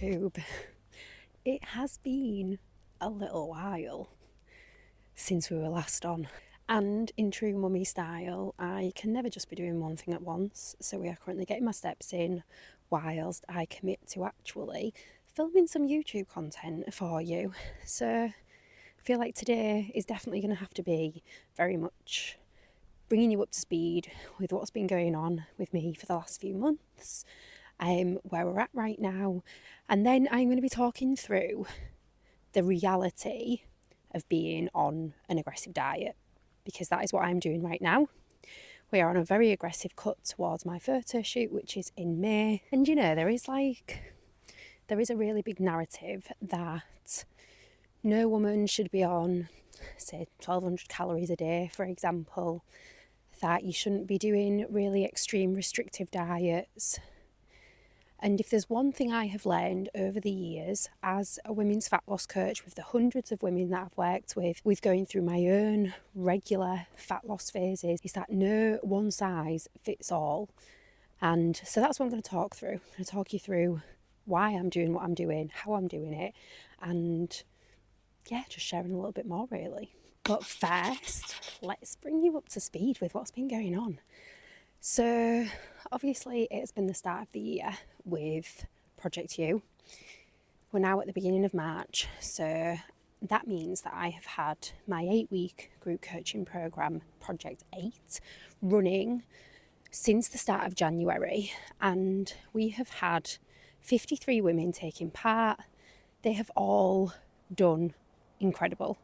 YouTube. It has been a little while since we were last on, and in true mummy style, I can never just be doing one thing at once, so we are currently getting my steps in whilst I commit to actually filming some YouTube content for you. So I feel like today is definitely going to have to be very much bringing you up to speed with what's been going on with me for the last few months, where we're at right now, and then I'm going to be talking through the reality of being on an aggressive diet, because that is what I'm doing right now. We are on a very aggressive cut towards my photo shoot, which is in May, and you know, there is a really big narrative that no woman should be on, say, 1,200 calories a day, for example, that you shouldn't be doing really extreme restrictive diets. And if there's one thing I have learned over the years as a women's fat loss coach, with the hundreds of women that I've worked with going through my own regular fat loss phases, is that no one size fits all. And so that's what I'm going to talk through. I'm going to talk you through why I'm doing what I'm doing, how I'm doing it, and yeah, just sharing a little bit more really. But first, let's bring you up to speed with what's been going on. So obviously it's been the start of the year with Project U. We're now at the beginning of March, so that means that I have had my 8-week group coaching program, Project 8, running since the start of January, and we have had 53 women taking part. They have all done incredible.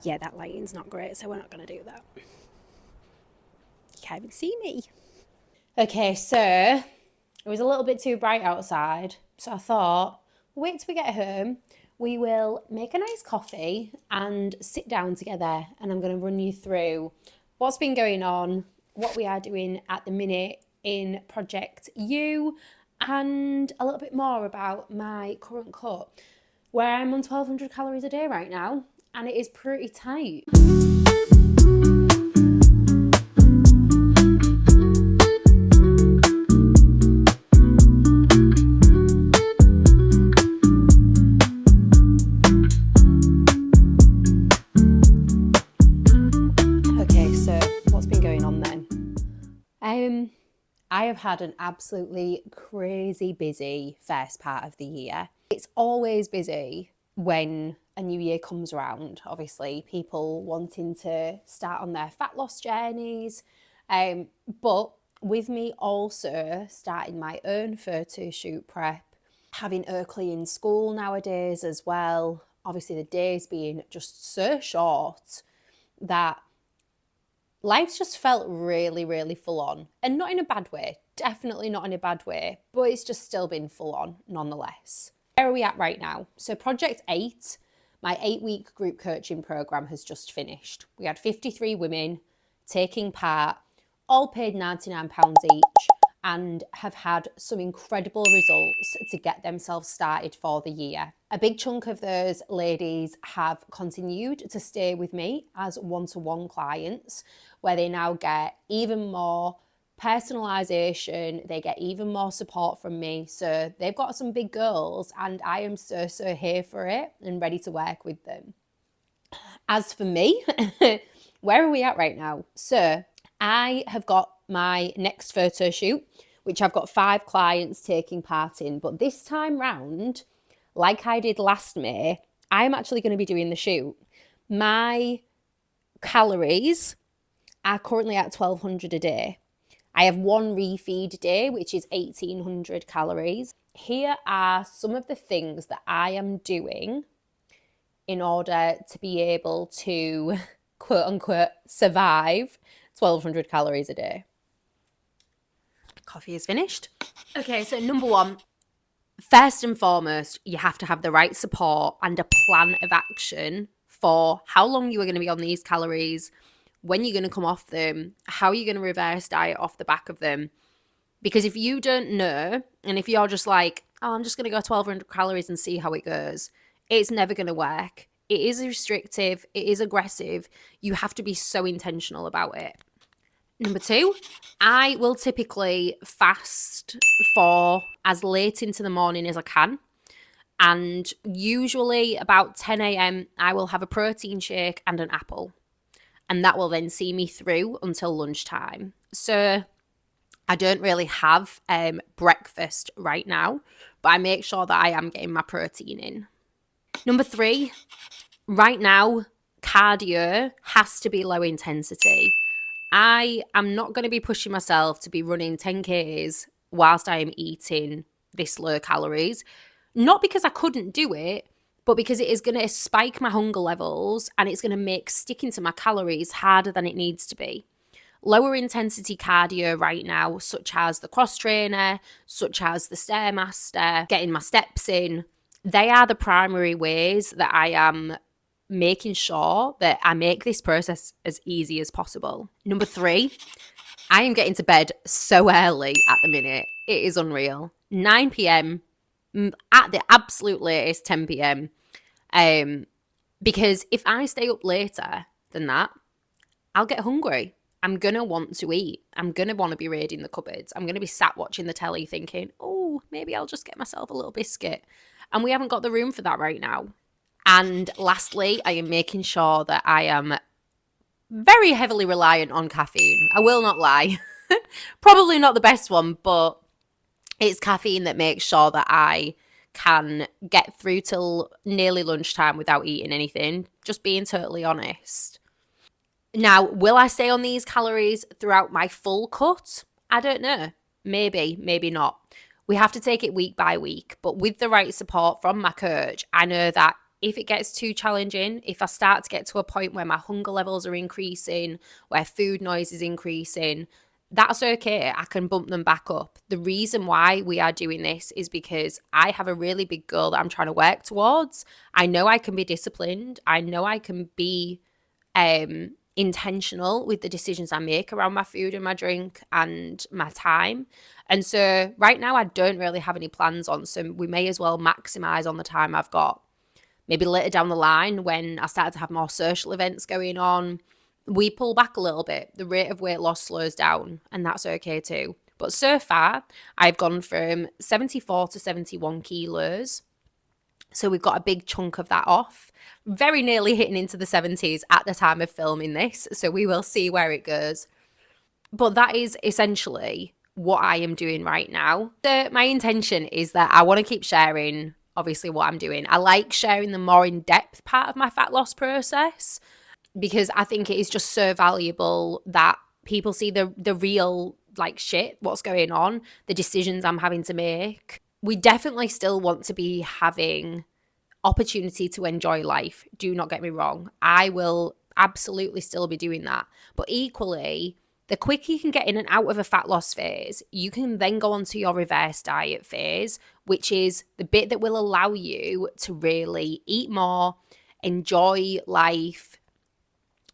Yeah, that lighting's not great, so we're not going to do that. You can't even see me. Okay, so it was a little bit too bright outside, so I thought, wait till we get home, we will make a nice coffee and sit down together, and I'm going to run you through what's been going on, what we are doing at the minute in Project U, and a little bit more about my current cut, where I'm on 1,200 calories a day right now, and it is pretty tight. I have had an absolutely crazy busy first part of the year. It's always busy when a new year comes around, obviously, people wanting to start on their fat loss journeys, but with me also starting my own photo shoot prep, having Oakley in school nowadays as well, obviously the days being just so short that life's just felt really, really full on, and not in a bad way, definitely not in a bad way, but it's just still been full on nonetheless. Where are we at right now? So Project 8, my 8-week group coaching program, has just finished. We had 53 women taking part, all paid £99 each, and have had some incredible results to get themselves started for the year. A big chunk of those ladies have continued to stay with me as one-to-one clients, where they now get even more personalization, they get even more support from me. So they've got some big goals, and I am so here for it and ready to work with them. As for me, where are we at right now? So I have got my next photo shoot, which I've got 5 clients taking part in, but this time round, like I did last May, I'm actually going to be doing the shoot. My calories are currently at 1,200 a day. I have one refeed day, which is 1,800 calories. Here are some of the things that I am doing in order to be able to, quote unquote, survive 1,200 calories a day. Coffee is finished. Okay, so number 1, first and foremost, you have to have the right support and a plan of action for how long you are going to be on these calories, when you're going to come off them, how you're going to reverse diet off the back of them. Because if you don't know, and if you're just like, oh, I'm just going to go 1,200 calories and see how it goes, it's never going to work. It is restrictive. It is aggressive. You have to be so intentional about it. Number 2, I will typically fast for as late into the morning as I can. And usually about 10 a.m., I will have a protein shake and an apple. And that will then see me through until lunchtime. So I don't really have breakfast right now, but I make sure that I am getting my protein in. Number 3, right now, cardio has to be low intensity. I am not going to be pushing myself to be running 10Ks whilst I am eating this low calories. Not because I couldn't do it, but because it is going to spike my hunger levels and it's going to make sticking to my calories harder than it needs to be. Lower intensity cardio right now, such as the cross trainer, such as the Stairmaster, getting my steps in, they are the primary ways that I am making sure that I make this process as easy as possible. Number 3, I am getting to bed so early at the minute. It is unreal. 9 p.m, at the absolute latest 10 p.m. Because if I stay up later than that, I'll get hungry. I'm going to want to eat. I'm going to want to be raiding the cupboards. I'm going to be sat watching the telly thinking, oh, maybe I'll just get myself a little biscuit. And we haven't got the room for that right now. And lastly, I am making sure that I am very heavily reliant on caffeine. I will not lie. Probably not the best one, but it's caffeine that makes sure that I can get through till nearly lunchtime without eating anything. Just being totally honest. Now, will I stay on these calories throughout my full cut? I don't know. Maybe, maybe not. We have to take it week by week, but with the right support from my coach, I know that if it gets too challenging, if I start to get to a point where my hunger levels are increasing, where food noise is increasing, that's okay. I can bump them back up. The reason why we are doing this is because I have a really big goal that I'm trying to work towards. I know I can be disciplined. I know I can be intentional with the decisions I make around my food and my drink and my time. And so right now I don't really have any plans on, so we may as well maximize on the time I've got. Maybe later down the line when I start to have more social events going on, we pull back a little bit. The rate of weight loss slows down, and that's okay too. But so far, I've gone from 74 to 71 kilos. So we've got a big chunk of that off. Very nearly hitting into the 70s at the time of filming this. So we will see where it goes. But that is essentially what I am doing right now. My intention is that I want to keep sharing, obviously, what I'm doing. I like sharing the more in-depth part of my fat loss process because I think it is just so valuable that people see the real shit, what's going on, the decisions I'm having to make. We definitely still want to be having opportunity to enjoy life. Do not get me wrong. I will absolutely still be doing that. But equally, the quicker you can get in and out of a fat loss phase, you can then go on to your reverse diet phase, which is the bit that will allow you to really eat more, enjoy life,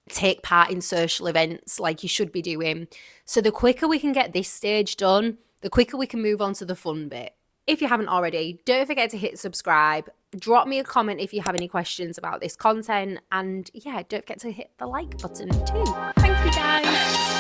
take part in social events like you should be doing. So the quicker we can get this stage done, the quicker we can move on to the fun bit. If you haven't already, don't forget to hit subscribe. Drop me a comment if you have any questions about this content. And yeah, don't forget to hit the like button too. Thank you guys.